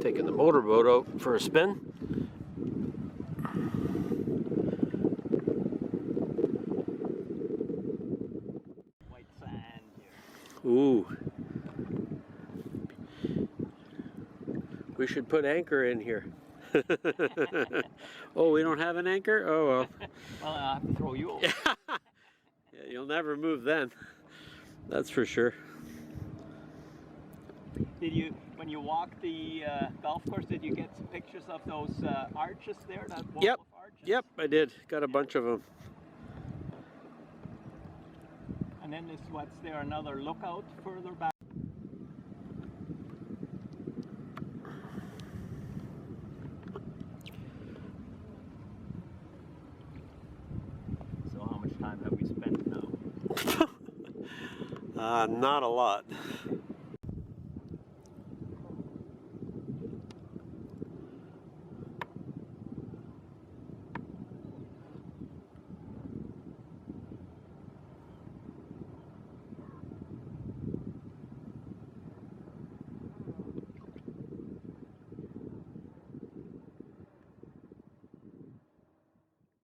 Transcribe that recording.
Taking the motorboat out for a spin. White sand here. Ooh. We should put anchor in here. Oh, we don't have an anchor? Oh well. Well, I'll have to throw you over. Yeah, you'll never move then. That's for sure. Did you, when you walked the golf course, did you get some pictures of those arches there? That wall Yep. of arches? Yep, I did. Got a bunch of them. And then this, what's there, another lookout further back? So how much time have we spent now? Not a lot.